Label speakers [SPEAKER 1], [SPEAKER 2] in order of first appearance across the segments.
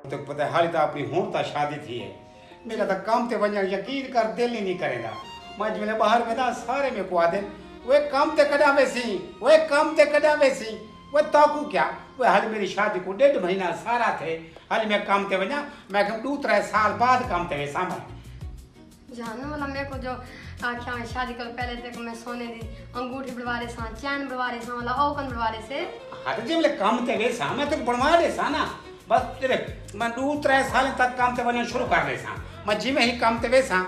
[SPEAKER 1] तो पता है हाली तो अपनी हूं तो शादी थी है मेरा तो काम ते वञण यकीन कर दिल ही नहीं करेगा मैं जब बाहर में ना सारे में को आदे वे काम ते कदा वेसी वे काम ते कदा वेसी वे ताकू क्या वे हाल मेरी शादी को 1.5 महीना सारा थे हाल मैं काम ते वञा मैं कहूं 2-3 साल बाद काम ते वेसा मैं
[SPEAKER 2] जानो वाला मेरे को जो आख्या शादी कर पहले तक मैं सोने दी अंगूठी बनवारे सा चैन बनवारे सा वाला औकन बनवारे से
[SPEAKER 1] हाथ जब ले काम ते वेसा मैं तो बनवा दे सा ना बस तेरे मैं 2-3 साल तक काम ते वञण शुरू कर दे सा मैं जिमें ही काम ते वेसा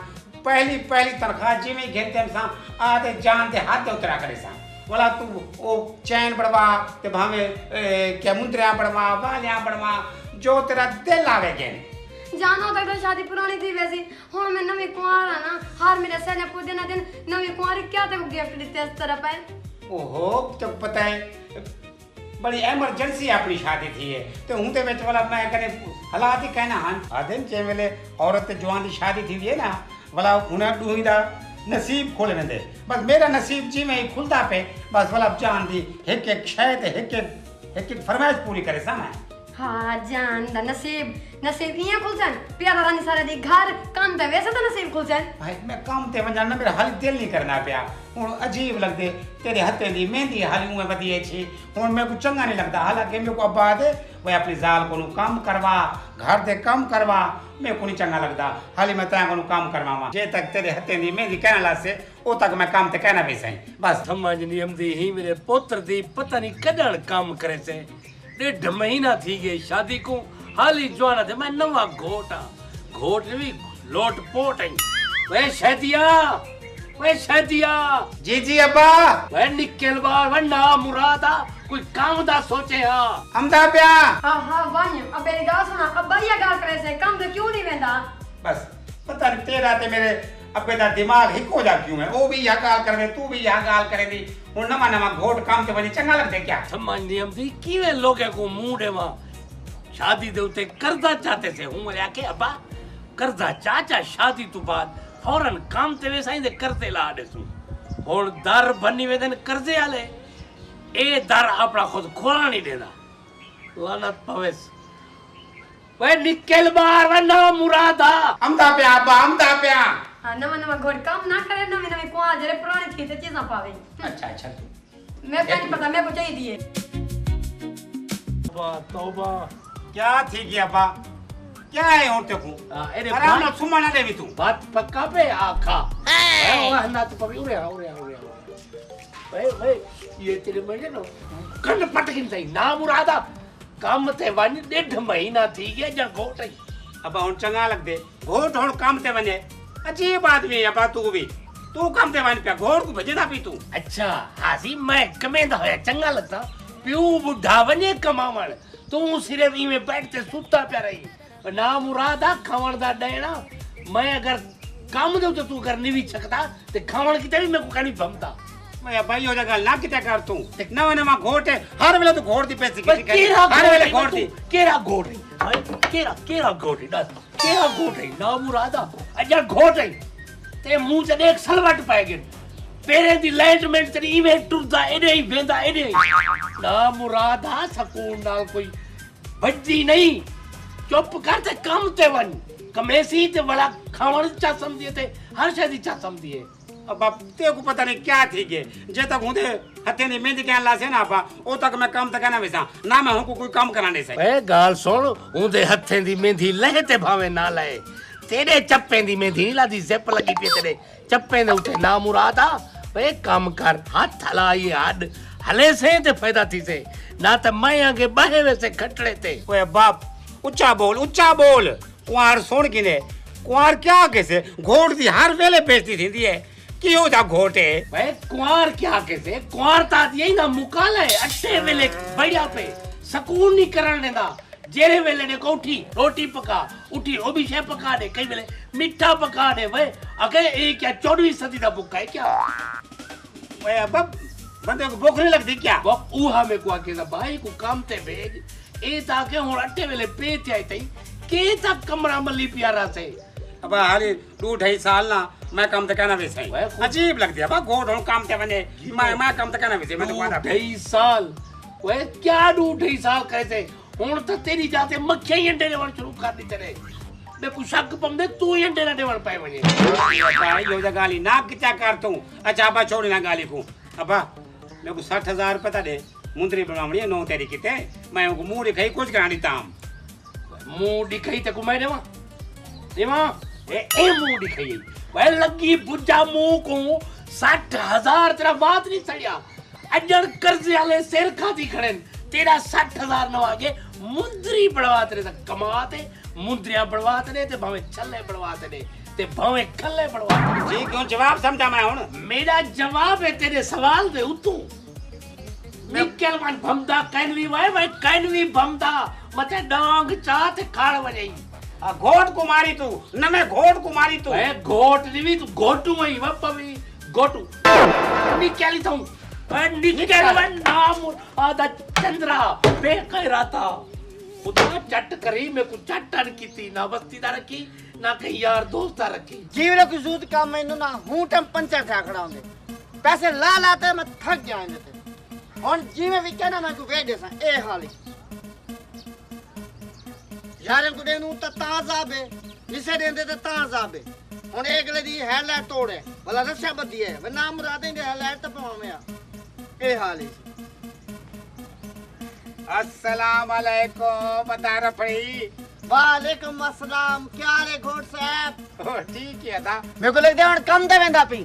[SPEAKER 1] पहली तनख्वाह जिमें घेते सा आधे जान दे हाथ उतरा करे सा बोला तू वो चैन बढ़वा ते भावे क्या मुंदरियां बढ़वा वालियां बढ़वा जो तेरा दिल आवे के
[SPEAKER 2] जानो तक तो शादी पुरानी थी वैसी हुन मैं नवी कुंवारा ना हर मेरे सने पूरे ना दिन नवी कुंवारी क्या ते गिफ्ट देते इस तरह पे
[SPEAKER 1] ओहो तो पता है बड़ी इमरजेंसी अपनी शादी थी है तो हूं ते विच वाला मैं कने हालात ही कहना हन आदन जे वेले औरत जवान दी शादी थी है ना वाला उन्हें दूही दा नसीब खोलने दे बस मेरा नसीब जी में ही खुलता पे बस वाला जान दी एक शय ते एक फरमाइश पूरी करे सा मैं
[SPEAKER 2] हाँ जान दा नसीब ये खुलचन प्यारा रानी सारे दी घर काम ते वैसे तो नसीब खुलचन
[SPEAKER 1] भाई मैं काम ते वञण ना मेरा हाली दिल नहीं करना पिया हुन अजीब लगदे तेरे हथे दी मेहंदी हाली उए वधी छी हुन मेरे को चंगा नहीं लगदा हालांकि मेरे को अब्बा दे वे अपनी जाल को काम करवा घर दे काम करवा मेरे को नहीं चंगा लगदा हाली मैं तैं को काम करवावा जे तक तेरे हथे दी मेहंदी कहना लासे ओ तक मैं काम ते कहना भी सही बस
[SPEAKER 3] समझ नहीं आंदी ही मेरे पुत्र दी पता नहीं कदण काम करे से 1.5 महीना थी गई शादी को हाली जवाना थे मैं नवा घोट भी लोट पोट वे शहदिया
[SPEAKER 1] जी अब्बा
[SPEAKER 3] वे निकल बार वे ना मुरादा कोई काम दा सोचे
[SPEAKER 1] हमदा प्या
[SPEAKER 2] हाँ वन अब मेरी गाल सुना अब्बा ये गाल करे से काम तो क्यों नहीं वेंदा
[SPEAKER 1] बस पता नहीं तेरा ते मेरे अब्बे दा दिमाग हिको जा क्यों है वो भी यह गाल करे तू भी यह गाल करे दी हुन नवा घोट काम ते वनी चंगा लगदे क्या
[SPEAKER 3] समझ नहीं आंदी किवे लोगे को मुंह देवा शादी दे उते कर्जा चाहते से हूं बोले के अब्बा कर्जा चाचा शादी तो बाद फौरन काम ते वे साईं दे करते ला देसू और दर बनी वेदन कर्जे आले ए दर अपना खुद खोला नहीं देना लानत पवेस वे निकल बार वे ना मुरादा
[SPEAKER 1] हमदा प्या अब्बा हमदा प्या
[SPEAKER 2] नवा घोट काम ना करे नवी कुंवार जरे पुरानी थी ते चीज़ां पावे
[SPEAKER 1] अच्छा
[SPEAKER 2] मैं क्या नहीं पता मैं को चाहिए दिए
[SPEAKER 3] तौबा
[SPEAKER 1] क्या थी गया अब्बा क्या है और ते को अरे ना सुमना देवी तू
[SPEAKER 3] बात पक्का पे आखा ओए ना तो पवी उरे वे ये तेरे मजे नो कन पटकिन सही ना मुरादा काम ते वन 1.5 महीना थी गया जा घोट
[SPEAKER 1] अब्बा हुन चंगा लग दे घोट हुन काम ते वने अजीब आदमी है अब्बा तू काम ते वन पे घोट को भजेदा पी तू
[SPEAKER 3] अच्छा हासी मैं कमेंदा होया चंगा लगता प्यू बुढ़ा वने कमावण तू सिर्फ ई में बैठते सुता पे रही ना मुरादा खावण दा देना मैं अगर काम दे तो तू कर नहीं भी सकता ते खावण की तभी मैं को कनी भमता
[SPEAKER 1] मैं भाई हो जागा ना किता कर तू नवा घोट है हर वेले तो घोट दी पैसे की
[SPEAKER 3] केरा
[SPEAKER 1] हर वेले घोट दी
[SPEAKER 3] केरा घोट केरा घोट है ना मुरादा अजा घोट है ते मुंह से देख सलवट पाएगे पेरे दी लाइटमेंट तेरी इवेंट टुरदा एडे ही वेंदा एडे ना मुरादा सकून नाल कोई भज्जी नहीं चुप कर ते काम ते वन कमेसी ते बड़ा खावण चा समझे ते हर शादी चा समझिए
[SPEAKER 1] अब ते को पता नहीं क्या थी के जे तक हुंदे हथे ने मेहंदी कहन लासे ना अब्बा ओ तक मैं काम तक ना वेसा ना मैं हमको कोई काम कराने से
[SPEAKER 3] ए गाल सुन उंदे हथे दी मेहंदी लहे ते भावे ना लहे तेरे चप्पे दी मेहंदी नहीं लादी जिप लगी पे तेरे चप्पे दे उठे ना मुरादा वे काम कर हाथ हलाई हाड हले से ते फायदा थी से ना त मैं आगे बाहे वे से खटड़े ते
[SPEAKER 1] ओए बाप ऊंचा बोल कुंवार सुन किने कुंवार क्या कैसे घोट दी हर वेले बेइज्जती थींदी है क्यों जा घोटे
[SPEAKER 3] भाई कुंवार क्या कैसे कुंवार ता यही ना मुकाले अट्टे वेले बढ़िया पे सकून नहीं करने दा जेरे वेले ने कोठी रोटी पका उठी ओ भी शे पका दे कई वेले मीठा पका दे भाई अगे ये क्या 14वीं सदी दा बुक है क्या
[SPEAKER 1] ओए अब बंदे को भूख नहीं लगती क्या
[SPEAKER 3] वो ऊहा में को के भाई को काम ते भेज ए ताके हुन अट्टे वेले पे थे आई तई के तक कमरा मली प्यारा से
[SPEAKER 1] अब हाली 2-2.5 साल ना मैं काम ते कहना वैसे अजीब लगती है अब घोट हुन काम ते बने मैं काम ते कहना वैसे मैं तो
[SPEAKER 3] 2.5 साल वे क्या 2.5 साल कहते ਹੁਣ ਤਾਂ ਤੇਰੀ ਜਾਤੇ ਮੱਖੀਆਂ ਹੀ ਅੰਡੇ ਦੇਵਣ ਸ਼ੁਰੂ ਕਰ ਦਿੱਤੇ ਨੇ ਮੈਂ ਕੁ ਸ਼ੱਕ ਪੰਦੇ ਤੂੰ ਹੀ ਅੰਡੇ ਨਾ ਦੇਵਣ ਪਏ ਵਣੇ
[SPEAKER 1] भाई यो जा गाली ना क्या कर तू अच्छा अब्बा छोड़ ना गाली को अब्बा मेरे को 60,000 रुपये था दे मुंदरी बनावनी है 9 तारीख की मैं उनको मुंह दिखाई कुछ करा नहीं ताम
[SPEAKER 3] मुंह दिखाई ते को मैं देवा ए मुंह दिखाई वह लगी बुझा मुंह को 60,000 तेरा बात नहीं सड़िया अजड़ कर्जे वाले सिर खाती खड़े तेरा 60,000 न आगे मुंदरी बढ़वाते ने कमाते मुंदरियां बढ़वाते ने ते भावे छल्ले बढ़वाते ने ते भावे खल्ले बढ़वाते ने
[SPEAKER 1] जी क्यों जवाब समझा मैं हुन
[SPEAKER 3] मेरा जवाब है तेरे सवाल दे उतू निकल वन भमदा कैनवी भाई कैनवी भमदा मते डांग चात खाड़ वजई
[SPEAKER 1] घोट कुमारी तू न मैं घोट कुमारी तू
[SPEAKER 3] ए घोट नहीं तू घोटू वही वपवी घोटू निकली तू निकल वन नाम आदा चंद्रा बेकैराता खुदा चट करी मैं कुछ चटन कीती ना बस्तीदार रखी ना कहीं यार दोस्ता रखी
[SPEAKER 4] जीवरे की सूद का मैनू ना हूं टम पंचर खा खड़ा होंगे पैसे ला लाते मैं थक जाएंगे ते और जीवे भी कहना मैं को वे देसा ए हाली यार को देनु त ताजाबे इसे देंदे त ताजाबे ਹੁਣ ਅਗਲੇ ਦੀ ਹੈਡਲਾਈਟ ਤੋੜੇ ਭਲਾ ਰਸਿਆ ਬੱਦੀ ਹੈ ਵੇ ਨਾਮ ਮੁਰਾ ਦੇਂਦੇ ਹੈਡਲਾਈਟ ਤਾਂ ਪਾਵਾਂ ਇਹ ਹਾਲ ਹੈ
[SPEAKER 1] अस्सलाम वालेकुम बता रफी
[SPEAKER 4] वालेकुम अस्सलाम क्या रे घोट साहब
[SPEAKER 1] ठीक है था
[SPEAKER 4] मेरे को लगदा ਹੁਣ ਕੰਮ ਤੇ ਵੰਦਾ ਪਈ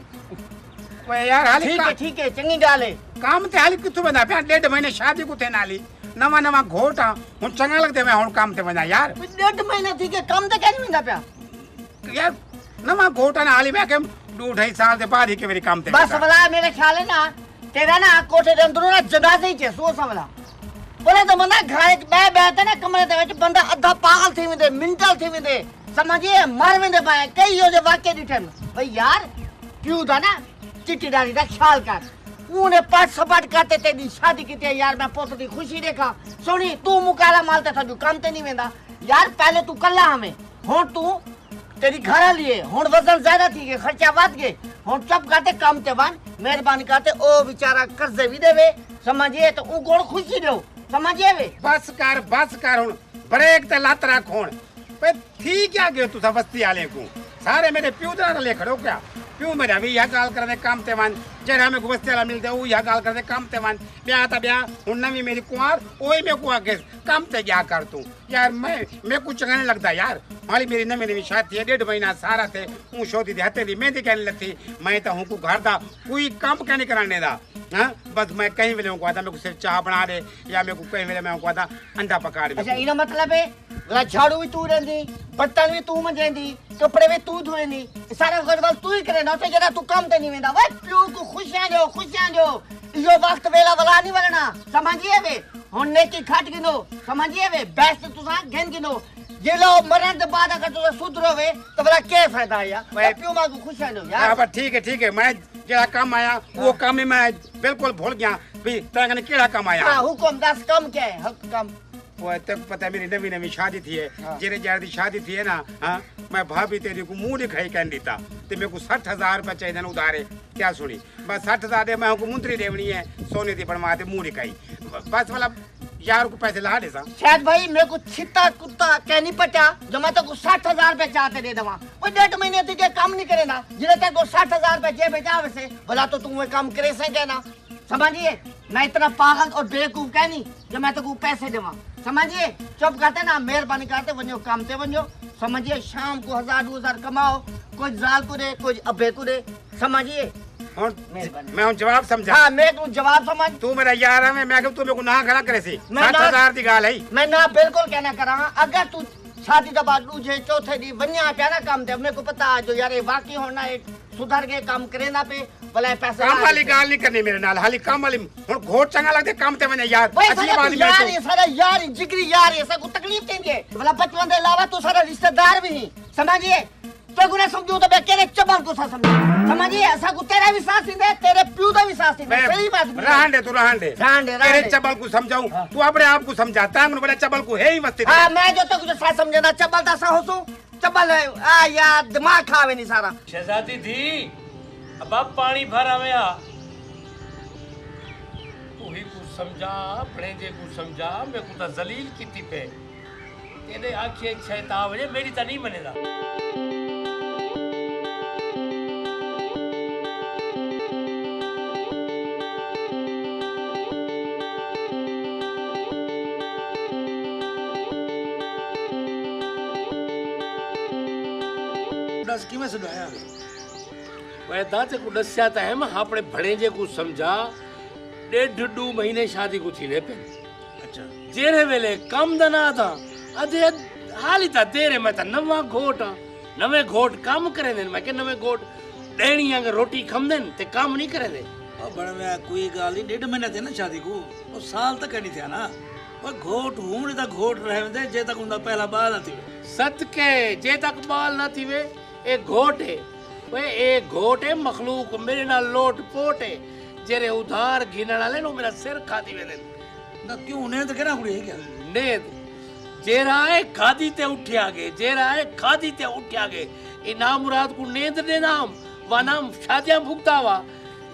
[SPEAKER 1] ओए यार हाली
[SPEAKER 4] ठीक है चंगी गाल है
[SPEAKER 1] काम ते हाली किथों बंदा पे 1.5 महीने शादी को थे नाली नवा घोट हूं चंगा लगते मैं हुन काम ते बंदा यार
[SPEAKER 4] 1.5 महीना थी के काम ते कैन वंदा पिया
[SPEAKER 1] यार नवा घोट ना हाली मैं के 2.5 साल दे बाद ही के मेरी काम ते
[SPEAKER 4] बस वाला मेरे ख्याल है ना तेरा ना कोठे दे अंदर ना जनाजे ही छे सो वाला बोले तो बंदा घाय बैठे ना कमरे दे विच बंदा अद्धा पागल थी वेंदे मिंटल थी वेंदे समझिए मर वेंदे पाए कई हो जे वाक्य दिठन भाई यार क्यों था ना चिट्ठी डाली दा ख्याल कर ऊने पाट सपाट करते तेरी शादी की थी यार मैं पोत दी खुशी देखा सोनी तू मुकाला मालते था जो काम ते नहीं वेंदा यार पहले तू कल्ला हमें हुन तू तेरी घर लिए हुन वजन ज्यादा थी गए खर्चा बढ़ गए हुन चुप करते काम ते बन मेहरबानी करते ओ बेचारा कर्जे भी देवे समझिए तो ऊ गोड़ खुशी दो समझिए वे
[SPEAKER 1] बस कर हुन ब्रेक ते लत रख हुन पे ठीक क्या गयो तू बस्ती आले को सारे मेरे प्यू दा ले खड़ो क्या प्यू मेरा भी यह गाल करने काम ते वन जेड़ा में बस्ती वाला मिलते वो यह गाल करने काम ते वन ब्याह ता ब्याह हुन नवी मेरी कुंवार ओए में को आके काम ते क्या कर तू यार मैं कुछ चंगा नहीं लगता यार हाली मेरी नवी शादी है 1.5 महीना सारा थे हूं शोदी दे हते दी मेहंदी कहने लगती मैं तो हूं को घर दा कोई काम क्या नहीं कराने दा हां बस मैं कहीं वेले को आता मैं को सिर्फ चाय बना दे या मैं को कहीं वेले मैं को आता अंडा पका दे
[SPEAKER 4] अच्छा इना मतलब है ला झाड़ू भी तू रहंदी बर्तन भी तू मंजेंदी कपड़े भी तू धोएंदी सारा गड़बड़ तू ही करे ना तो जरा तू काम ते नहीं वेंदा वे प्यू को खुशियां दो यो वक्त वेला वाला नहीं वरना समझिए वे हुन नेकी खाट गिनो समझिए वे बेस्ट तू सा घेन गिनो ये लो मरण के बाद अगर तू सुधरो वे तो बड़ा क्या फायदा है यार प्यू मा को खुशियां दो यार
[SPEAKER 1] हां ठीक है मैं जेड़ा काम आया वो काम में मैं बिल्कुल भूल गया भी तेरा कने केड़ा काम आया
[SPEAKER 4] हां हुकुम दस कम क्या है हक कम
[SPEAKER 1] वो तक पता मेरी नवी शादी थी है जेरे जार दी शादी थी है ना हाँ मैं भाभी तेरी को मुंह दिखाई कह देता ते मेरे को 60,000 रुपये चाहिए ना उधारे क्या सुनी बस 60,000 दे मैं को मुंदरी देवनी है सोने दी बनवा दे मुंह दिखाई बस वाला यार को पैसे ला दे सा
[SPEAKER 4] शायद भाई मेरे को छिता कुत्ता कह नहीं पटा जो मैं तो 60,000 रुपए चाहते दे दवा वो 1.5 महीने तुझे काम नहीं करे ना जिले तक 60,000 रुपए जेब जावे से भला तो तू वो काम करे सके ना समझिए मैं इतना पागल और बेवकूफ कह नहीं जो मैं तो को पैसे देवा समझिए चुप करते ना मेहरबानी करते वनो काम ते वनो समझिए शाम को 1,000-2,000 कमाओ कोई जाल को दे कोई अबे को दे समझिए
[SPEAKER 1] मैं जवाब समझा
[SPEAKER 4] हां मैं तू जवाब समझ
[SPEAKER 1] तू मेरा यार है मैं तू मेरे को ना खड़ा करे सी 60,000 दी गाल है
[SPEAKER 4] मैं ना बिल्कुल कहना करा अगर तू शादी का बाद दूजे चौथे दी बन्या पे ना काम ते मेरे को पता जो यार ये वाकई होना एक सुधर के काम करे ना पे भला पैसे
[SPEAKER 1] काम वाली गाल नहीं करनी मेरे नाल हाली काम वाली हुन घोट चंगा लगदे काम ते वने यार
[SPEAKER 4] अच्छी बात यार ये सारा यार जिगरी यार ये सब को तकलीफ देंगे भला बचपन दे अलावा तू सारा रिश्तेदार भी ही समझिए तो गुना समझो तो बेके चबल को सा समझिए ऐसा को तेरा विश्वास नहीं दे तेरे प्यू दा विश्वास नहीं दे सही बात
[SPEAKER 1] रहन दे तू रहन दे तेरे चबल को समझाऊं तू अपने आप को समझाता है बड़ा चबल को है ही मस्ती
[SPEAKER 4] हां मैं जो तो कुछ सा समझना चबल दा सा हो सो चबल आ यार दिमाग खावे नहीं सारा
[SPEAKER 5] शहजादी थी अब आप पानी भर आवे आ वही को
[SPEAKER 3] समझा भणेजे को समझा मैं को ता जलील कीती पे तेरे आंखें छेता वजे मेरी ता नहीं मनेदा
[SPEAKER 5] दस किवें सुनाया
[SPEAKER 3] मैं दाते को दस्या ता है मैं अपने भणेजे को समझा 1.5 महीने शादी को थी ने पे
[SPEAKER 5] अच्छा
[SPEAKER 3] जेरे वेले कम दना था अधे हाली ता तेरे मैं ता नवा घोट नवे घोट काम करे ने मैं के नवे घोट डेणी अगर रोटी खम देन ते काम नहीं करे दे
[SPEAKER 5] और बड़ में कोई गाल नहीं 1.5 महीना थे ना शादी को और साल तक नहीं थे ना और घोट हूं ता घोट रहे दे जे तक उनका पहला बाल ना थी
[SPEAKER 3] सत के जे तक बाल ना थी वे एक घोट है वे एक घोट है मखलूक मेरे नाल लोट पोट है जेरे उधार घिनण वाले नो मेरा सिर खादी वेले
[SPEAKER 5] ना क्यों ने तो कहना कुड़ी है क्या
[SPEAKER 3] नेद जेरा है खादी ते उठे आगे जेरा है खादी ते उठे आगे ए नाम मुराद को नेद दे नाम वा नाम शादियां भुगता वा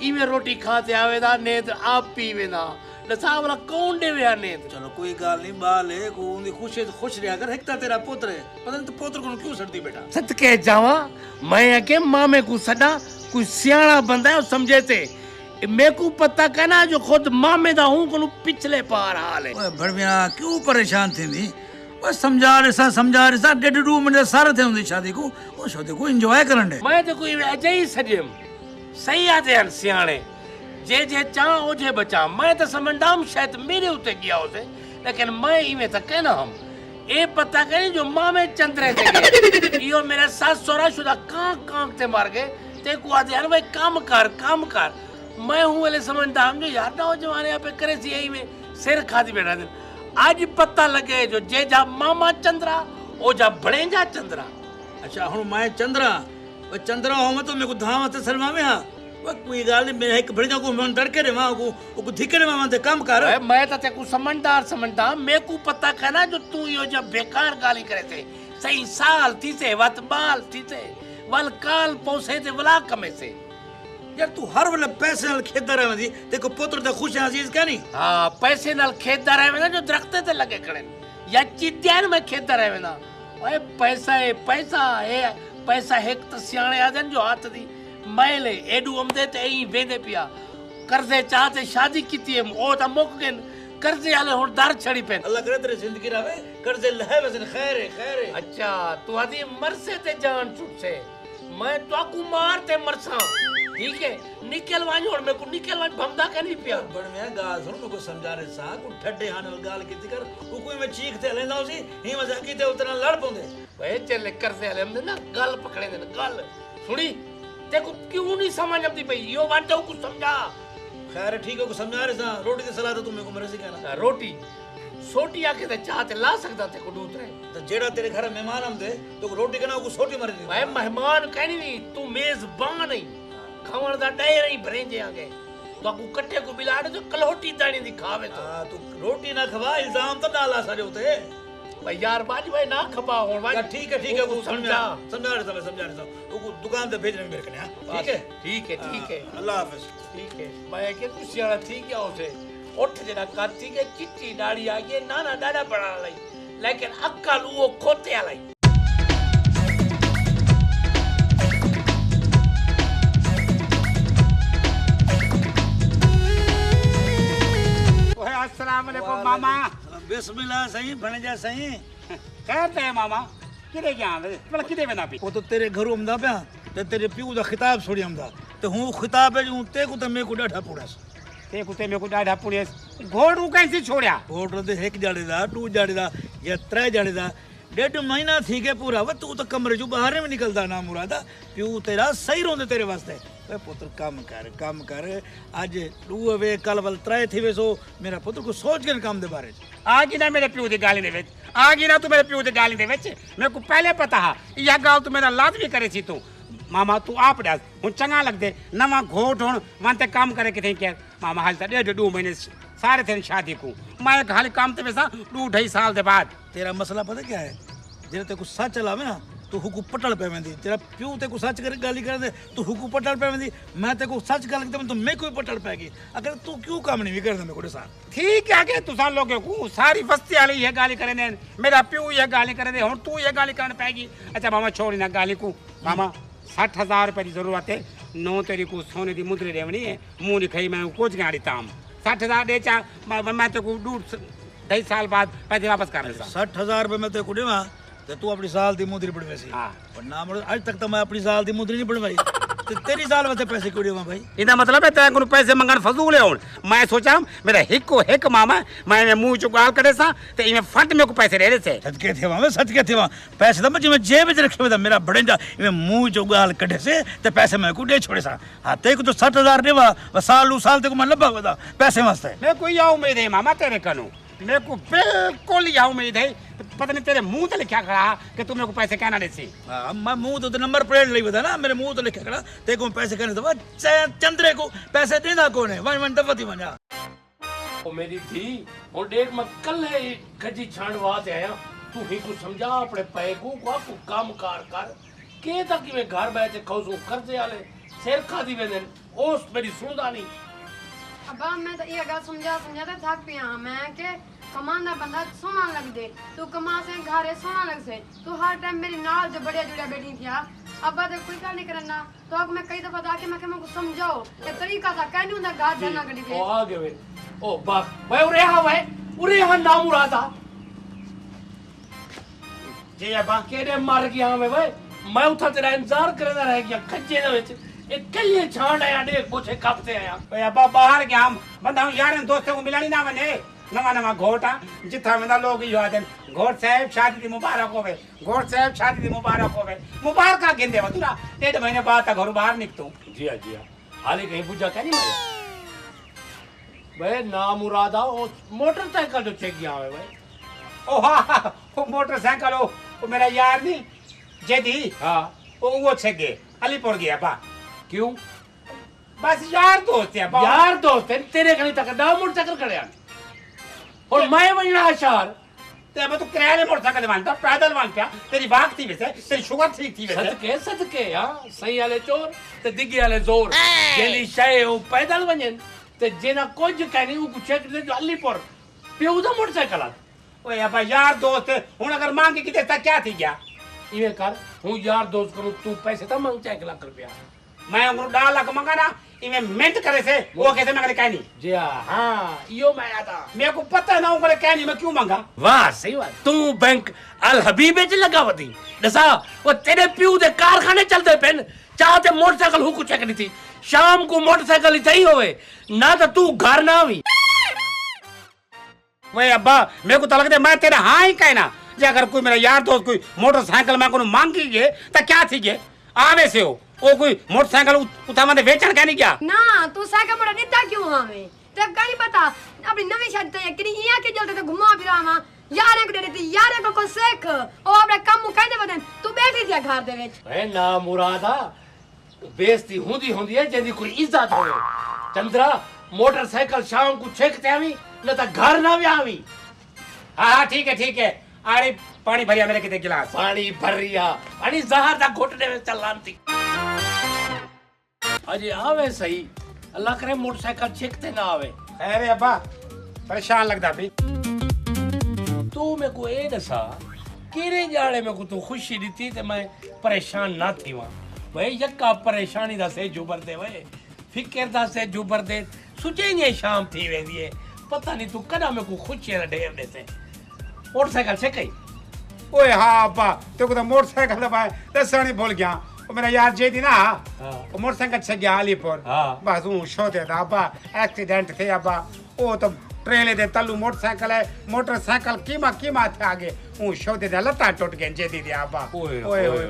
[SPEAKER 3] इवे रोटी खाते आवेदा नेद आप पीवेदा नसा वाला कौन देवे नेद
[SPEAKER 5] चलो कोई गाल नहीं बाल है को उनकी खुश रहा कर हेक्ता तेरा पुत्र है पता नहीं तो पुत्र को क्यों सड़ती बेटा
[SPEAKER 3] सत कह जावा मैं के मामे को सदा कोई सियाणा बंदा है समझे थे मेरे को पता कहना जो खुद मामे दा हूं को पिछले पार हाल है
[SPEAKER 5] ओए बड़मिया क्यों परेशान थी नी ओए समझा रे सा 1.5 महीने सारे थे उनकी शादी को वो शादी को एंजॉय करन दे
[SPEAKER 3] मैं तो कोई अजय ही सजम सही आते हैं सियाणे जे जे चाह ओझे बचा मैं तो समझदाम शायद मेरे उते गया उसे लेकिन मैं इवें तक कहना हम ए पता कहीं जो मामे चंद्रे ते गए यो मेरे सास सोरा शुदा कांक ते मार गए ते को आदे यार भाई काम कर मैं हूं वाले समझदाम जो यार ना जमाने पे करे सी यही में सिर खादी बैठा दिन आज पता लगे जो जे जा मामा चंद्रा ओ जा बड़ेजा चंद्रा
[SPEAKER 5] अच्छा हुन मैं चंद्रा वो चंद्रा हो मैं तो मेरे को धाम ते शर्मा में हां वो कोई गाल नहीं मैं एक बड़ेजा को मन डरके रे मां को धिकड़े में ते काम कर
[SPEAKER 3] मैं तो तेको समझदार मैं को पता कहना जो तू यो जब बेकार गाली करे थे सही साल थी से वत बाल थी से वल काल पौसे ते वला कमे से
[SPEAKER 5] यार तू हर वेले पैसे नाल खेदा रहंदी तेको पुत्र ते खुश अजीज क्या नहीं
[SPEAKER 3] हां पैसे नाल खेदा रहे ना जो दरख्त ते लगे खड़े या चित्यान में खेदा रहे ना ओए पैसा है पैसा एक तो सियाणे आदन जो हाथ दी मैले एडू अमदे ते ई वेंदे पिया कर्जे चाहते शादी कीती है ओ ता मुक गए कर्जे वाले हुन दर छड़ी पे
[SPEAKER 5] अल्लाह करे तेरी जिंदगी रहे कर्जे लहे वसन खैर है
[SPEAKER 3] अच्छा तू आदि मरसे ते जान छूट से मैं तो को मार ते मरसा ठीक है निकल वाणी और मेरे को निकल वाणी भमदा के नहीं पिया
[SPEAKER 5] बड़ में गाल सुन मेरे को समझा रे सा को ठड्डे हाने गाल कीती कर वो कोई मैं चीख ते लेंदा उसी ही मजाक कीते उतना लड़ पोंदे
[SPEAKER 3] वे चले कर्जे वाले हमने ना गल पकड़े दे गल सुनी देखो क्यों नहीं समझ आती भाई यो बात को समझा
[SPEAKER 5] खैर ठीक है को समझा रे सा रोटी की सलाह तो तू मेरे को मरे से कहना
[SPEAKER 3] रोटी सोटी आके ते चाहते ला सकदा ते को दूध रे
[SPEAKER 5] तो जेड़ा तेरे घर मेहमान हम दे तो रोटी कना को सोटी मर दी
[SPEAKER 3] भाई मेहमान कहनी नहीं तू मेजबान नहीं खावण दा डे नहीं भरे जे आगे तो को कट्टे को बिलाड़े तो कलोटी दानी दी खावे तो
[SPEAKER 5] हां तू रोटी ना खवा इल्जाम तो डाला सारे होते
[SPEAKER 3] भाई यार बाज भाई ना खपा हो भाई
[SPEAKER 5] ठीक है को समझा रे वो दुकान पे भेजने मेरे कने ठीक है अल्लाह हाफिज
[SPEAKER 3] ठीक है मैं के तू सियाड़ा ठीक है उसे उठ जरा काती के चिट्टी दाढ़ी आ गई नाना दादा बना लाई लेकिन अक्कल वो खोते आलाई
[SPEAKER 1] ओए अस्सलाम वालेकुम मामा
[SPEAKER 5] बिस्मिल्लाह सही बन जा सही
[SPEAKER 1] कहते हैं मामा किरे गया मतलब किरे में ना पी
[SPEAKER 5] वो तो तेरे घरों हमदा पे ते तेरे प्यू दा खिताब छोड़ी हमदा ते हूं खिताब है जो ते को ते मेरे को डाठा पुड़स
[SPEAKER 1] ते कुते मेरे को डाढ़ा पुलिस घोड़ू कैसे छोड़ा
[SPEAKER 5] घोड़ ते एक जाड़े दा टू जाड़े दा या त्रै जाड़े दा 1.5 महीना थी के पूरा व तू तो कमरे जो बाहर में निकलदा ना मुरादा प्यू तेरा सही रोंदे तेरे वास्ते ए पुत्र काम कर आज टू वे कल वल त्रै थी वे सो मेरा पुत्र को सोच के काम दे बारे
[SPEAKER 1] आ गई ना मेरे प्यू दी गाली दे विच आ गई ना तू मेरे प्यू दी गाली दे विच मेरे को पहले पता है यह गाल तू मेरा लाजमी करे सी तू मामा तू आप डाल हूँ चंगा लगते नवा घोट हूँ मन ते काम करे किथे क्या मामा हाल 1.5 महीने सारे थे शादी को मैं खाली काम ते वैसा 2-2.5 साल के बाद
[SPEAKER 5] तेरा मसला पता क्या है जेरे ते को सच चलावे ना ਤੂੰ ਹੁਕੂ ਪਟਲ ਪੈ ਵੈਂਦੀ ਤੇਰਾ ਪਿਓ ਤੇ ਕੋ ਸੱਚ ਕਰ ਗਾਲੀ ਕਰਦੇ ਤੂੰ ਹੁਕੂ ਪਟਲ ਪੈ ਵੈਂਦੀ ਮੈਂ ਤੇ ਕੋ ਸੱਚ ਗੱਲ ਕਰਦੇ ਤੂੰ ਮੈਂ ਕੋਈ ਪਟਲ ਪੈ ਗਈ ਅਗਰ ਤੂੰ ਕਿਉਂ ਕੰਮ ਨਹੀਂ ਵੀ ਕਰਦਾ ਮੇਰੇ ਕੋਲ ਸਾਂ
[SPEAKER 1] ठीक है कि तुसा लोगों को सारी बस्ती वाले ये गाली करे ने मेरा प्यो ये गाली करे दे हुन तू ये गाली करने पैगी अच्छा मामा छोड़ी ना गाली को मामा 60,000 रुपए की जरूरत है 9 तेरी को सोने की मुद्री देवनी है मुंह नहीं खाई मैं कुछ गाड़ी ताम 60,000 दे चा मैं तो को 2.5 साल बाद पैसे वापस कर रहा
[SPEAKER 5] 60,000 रुपए मैं ते को देवा ਤੇ ਤੂੰ ਆਪਣੀ ਸਾਲ ਦੀ ਮੁੰਦਰੀ ਬਣਵੇ ਸੀ
[SPEAKER 1] ਹਾਂ
[SPEAKER 5] ਪਰ ਨਾ ਮੁੜ ਅੱਜ ਤੱਕ ਤਾਂ ਮੈਂ ਆਪਣੀ ਸਾਲ ਦੀ ਮੁੰਦਰੀ ਨਹੀਂ ਬਣਵਾਈ ਤੇ ਤੇਰੀ ਸਾਲ ਵਾਸਤੇ ਪੈਸੇ ਕਿਉਂ ਦੇਵਾਂ ਭਾਈ
[SPEAKER 1] ਇਹਦਾ ਮਤਲਬ ਹੈ ਤੈਨੂੰ ਕੋਲ ਪੈਸੇ ਮੰਗਣ ਫਜ਼ੂਲ ਹੋਣ ਮੈਂ ਸੋਚਾਂ ਮੇਰਾ ਇੱਕ ਮਾਮਾ ਮੈਂ ਮੂੰਹ ਚੋਂ ਗਾਲ ਕੱਢੇ ਸਾਂ ਤੇ ਇਵੇਂ ਫਟ ਮੇਰੇ ਕੋ ਪੈਸੇ ਲੈ ਰਹੇ ਸੇ
[SPEAKER 5] ਸਦਕੇ ਥੇਵਾ ਮੈਂ ਸਦਕੇ ਥੇਵਾ ਪੈਸੇ ਤਾਂ ਮੈਂ ਜਿਵੇਂ ਜੇਬ ਵਿੱਚ ਰੱਖੇ ਹੋਏ ਮੇਰਾ ਬੜੇ ਦਾ ਇਵੇਂ ਮੂੰਹ ਚੋਂ ਗਾਲ ਕੱਢੇ ਸੇ ਤੇ ਪੈਸੇ ਮੈਂ ਕੋ ਦੇ ਛੋੜੇ ਸਾਂ ਹਾਂ ਤੇ ਕੋ ਤਾਂ 60,000 ਦੇਵਾ ਸਾਲ ਤੇ ਕੋ ਮੈਂ ਲੱਭਾ ਵਦਾ ਪੈਸੇ ਵਾਸਤੇ
[SPEAKER 1] मैं कोई या उम्मीद है मामा तेरे कनु मेरे को बिल्कुल या उम्मीद है पता नहीं तेरे मुंह ते लिखा खड़ा कि तू मेरे को पैसे कहना देसी
[SPEAKER 5] ਹਾਂ ਮੈਂ ਮੂੰਹ ਤੋਂ ਨੰਬਰ ਪਲੇਟ ਲਈ ਵਦਾ ਨਾ ਮੇਰੇ ਮੂੰਹ ਤੋਂ ਲਿਖਿਆ ਖੜਾ ਤੇ ਕੋ ਪੈਸੇ ਕਹਿੰਦੇ ਦਵਾ ਚੰਦਰੇ ਕੋ ਪੈਸੇ ਦੇਦਾ ਕੋਣ ਹੈ ਵਨ ਦਫਤੀ ਵਨਾ
[SPEAKER 3] ਉਹ ਮੇਰੀ ਧੀ ਹੁਣ ਦੇਖ ਮੈਂ ਕੱਲੇ ਖੱਜੀ ਛਾਂਡਵਾ ਤੇ ਆਇਆ ਤੂੰ ਹੀ ਕੁ ਸਮਝਾ ਆਪਣੇ ਪੈ ਕੋ ਕੋ ਕੰਮ ਕਰ ਕੇ ਤਾਂ ਕਿਵੇਂ ਘਰ ਬੈਠੇ ਖੌਸੂ ਕਰਜ਼ੇ ਵਾਲੇ ਸਿਰ ਖਾਦੀ ਵੇਂਦੇ ਉਸ ਮੇਰੀ ਸੁਣਦਾ ਨਹੀਂ
[SPEAKER 2] अब्बा मैं तो ये गल समझा तो थक पिया मैं के कमांदा बंदा सोना लग दे तू कमा से घरे सोना लग से तू हर टाइम मेरी नाल जो बढ़िया जुड़िया बैठी थी अब्बा तो कोई गल नहीं करना तो अब मैं कई दफा जाके मैं को समझाओ ये तरीका था कहनी हुंदा गाज जाना गड़ी
[SPEAKER 3] ओ आ गए वे ओ बाप वे उरे हा ना मुरादा
[SPEAKER 1] जी अब्बा
[SPEAKER 3] केड़े मर गया वे मैं उठा तेरा इंतजार करदा रह गया खज्जे दे विच एक कल्ले छांड आया देख पूछे कब से आया
[SPEAKER 1] ओए अब्बा बाहर गया हम बंदा यार दोस्तों को मिलानी ना बने नवा घोटा जिथा में लोग यो आदन घोट साहब शादी दी मुबारक होवे घोट साहब शादी दी मुबारक होवे मुबारक गिंदे वतुरा 1.5 महीने बाद तक घर बाहर निकतू
[SPEAKER 3] जी हाले कहीं पूजा क्या नहीं मारे वे ना मुरादा ओ मोटरसाइकिल जो चेक गया वे
[SPEAKER 1] ओ हाँ वो मोटरसाइकिल वो मेरा यार नहीं जेदी
[SPEAKER 3] हाँ
[SPEAKER 1] वो छे गए अलीपुर गया बा
[SPEAKER 3] क्यों
[SPEAKER 1] बस यार दोस्त है बा
[SPEAKER 3] यार दोस्त है तेरे कहीं तक ना मोटरसाइकिल खड़े और मैं वजना अशार
[SPEAKER 1] ते अब तू किराए मोटरसाइकिल मानता पैदल मान पिया तेरी बात थी वैसे तेरी शुगर ठीक थी वैसे
[SPEAKER 3] सदके हां सही वाले चोर ते दिग्गे वाले जोर जेली शय ओ पैदल वजन ते जेना कुछ कहनी वो चेक दे जो अलीपुर पे उदा मोटरसाइकिल
[SPEAKER 1] ओए अबा यार दोस्त हुन अगर मांग के देता क्या थी गया
[SPEAKER 3] इवे कर हूं यार दोस्त करू तू पैसे तो मांग 1 लाख रुपया
[SPEAKER 1] मैं अंगू 1 लाख मांगा ना इमे मिनट करे से वो कैसे मैं कहनी
[SPEAKER 3] जी हां यो मैं आता
[SPEAKER 1] मेरे को पता ना उंगले कहनी मैं क्यों मांगा
[SPEAKER 3] वाह सही बात तू बैंक अल हबीबे च लगा वती दसा वो तेरे प्यू दे कारखाने चलते पेन चाहते मोटरसाइकिल हुकु चकनी थी शाम को मोटरसाइकिल ही चाहिए होवे ना तो तू घर ना आवी
[SPEAKER 1] वे अब्बा मेरे को तो लगता है मैं तेरे हाँ ही कहना जे अगर कोई मेरा यार दोस्त कोई मोटरसाइकिल मैं को मांगी गे तो क्या थी गे आवे से हो ओ कोई मोटरसाइकिल उठा मैं बेचन कहनी क्या
[SPEAKER 2] ना तू साइकिल मोड़ा निता क्यों हमें तब कहीं पता अपनी नवी शादी तो यकीनी इया के जलते तो घुमा फिरावा यारे को दे देती यारे को सीख ओ अपने काम कह दे बदन तू बैठी थी घर दे विच
[SPEAKER 3] ए ना मुरादा बेइज्जती होंदी है जेदी कोई इज्जत होवे चंद्रा मोटरसाइकिल शाम को छेकते आवी न तो घर ना भी आवी
[SPEAKER 1] हाँ ठीक है अरे पानी भरिया मेरे कितने गिलास
[SPEAKER 3] पानी भरिया पानी जहर दा घोटने में चलानती अरे आवे सही अल्लाह करे मोटरसाइकिल छेकते ना आवे
[SPEAKER 1] अरे अब्बा परेशान लगदा भी
[SPEAKER 3] तू मेरे को ए दसा किरे जाने में को तू खुशी दी ते मैं परेशान ना थी वहां भाई यक्का परेशानी दा से जुबर दे वे फिक्र दा से जुबर दे सुचे नहीं शाम थी वेंदी है पता नहीं तू कदा में को खुशी ना ढेर देते मोटरसाइकिल से कई
[SPEAKER 1] ओए हाँ अब्बा तेरे को तो मोटरसाइकिल दबाए दसनी भूल गया वो मेरा यार जे दी ना वो मोटरसाइकिल से गया अलीपुर बस वो शोते था अब्बा एक्सीडेंट थे अब्बा वो तो ट्रेले दे तलू मोटरसाइकिल कीमा थे आगे वो शोते थे लता टूट गए जे दी अब्बा ओए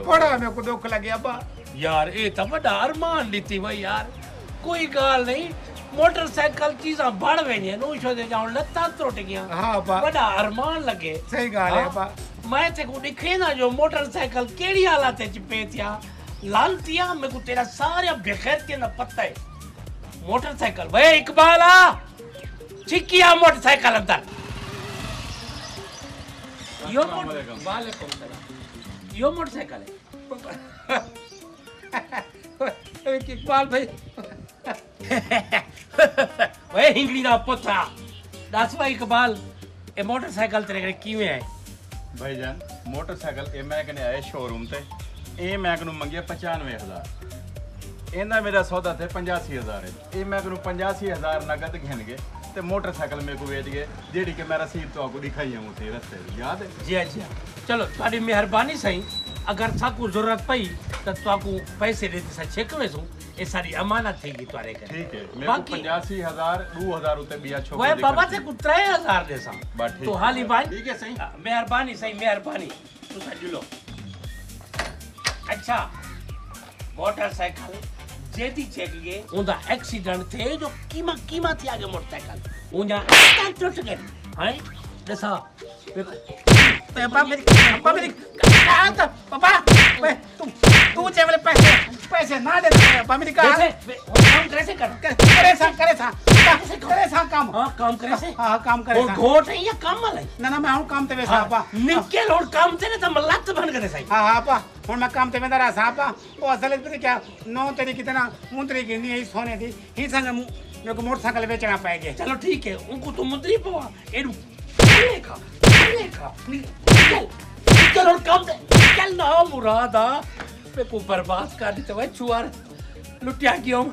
[SPEAKER 1] बड़ा मेरे को दुख लगे अब्बा
[SPEAKER 3] यार ए तो बड़ा अरमान लीती भाई यार कोई गाल नहीं मोटरसाइकिल चीजा बढ़ गई नो शोते जाओ लता टूट गया
[SPEAKER 1] हाँ अब्बा
[SPEAKER 3] बड़ा अरमान लगे
[SPEAKER 1] सही गाल है अब्बा
[SPEAKER 3] मैं ते को दिखे ना जो मोटरसाइकिल केड़ी हालत च पे थिया लालतिया मेरे को तेरा सारे बेखैर के ना पता है मोटरसाइकिल वे इकबाल आ चिकिया मोटरसाइकिल अंदर यो वालेकुम सलाम यो मोटरसाइकिल है
[SPEAKER 1] इकबाल भाई
[SPEAKER 3] वे हिंगली दा पुत्रा दस भाई इकबाल ये मोटरसाइकिल तेरे कने किवें है
[SPEAKER 6] भाईजान मोटरसाइकिल ਇਹ ਮੈਂ ਕਨੇ ਆਏ ਸ਼ੋਰੂਮ ਤੇ ਇਹ ਮੈਂ ਕਨੂੰ ਮੰਗਿਆ 95000 ਇਹਦਾ ਮੇਰਾ ਸੌਦਾ ਤੇ 85000 ਹੈ ਇਹ ਮੈਂ ਕਨੂੰ 85000 ਨਗਦ ਘਿਣਗੇ ਤੇ ਮੋਟਰਸਾਈਕਲ ਮੇਰੇ ਕੋ ਵੇਚ ਗਏ ਜਿਹੜੀ ਕਿ ਮੈਂ ਰਸੀਦ ਤੋਂ ਆਪਕੋ ਦਿਖਾਈ ਹੂੰ ਤੇ ਰਸਤੇ ਯਾਦ है
[SPEAKER 3] जी जी चलो थोड़ी मेहरबानी सही अगर साकू जरूरत पई तो ताकू पैसे देते सा चेक वेसू ये सारी अमानत थी तुम्हारे कने
[SPEAKER 6] ठीक है मेरे को 85000 2000 उते बिया छोको
[SPEAKER 3] वो बाबा ते को 3000 दे सा
[SPEAKER 6] बस ठीक
[SPEAKER 3] तो हाली भाई
[SPEAKER 6] ठीक है सही
[SPEAKER 3] मेहरबानी सही मेहरबानी तू सजुलो अच्छा मोटरसाइकिल जेदी चेक गए उनदा एक्सीडेंट थे जो कीमा कीमा थी आगे मोटरसाइकिल उनजा टूट गए हां दसा
[SPEAKER 1] पापा मेरी पापा तू जेवले पैसे ना दे पापा मेरी का
[SPEAKER 3] काम कैसे कर
[SPEAKER 1] करे सा काम
[SPEAKER 3] हां काम करे से
[SPEAKER 1] हां काम करे
[SPEAKER 3] और घोट है या काम वाला
[SPEAKER 1] ना मैं हूं काम ते वे सा पापा
[SPEAKER 3] निकल और काम ते ना तो लत बन करे सही
[SPEAKER 1] हाँ पा हूँ मैं काम ते में रहा सा पा वो असल में क्या 9 तारीख कितना मुंतरी की नहीं सोने थी ही संग मेरे को मोटरसाइकिल बेचना पाएगी
[SPEAKER 3] चलो ठीक है उनको तो मुद्री पवा एडू लेखा निकल और काम दे निकल ना मुरादा पे को बर्बाद कर दी तो चुआर लुटिया क्यों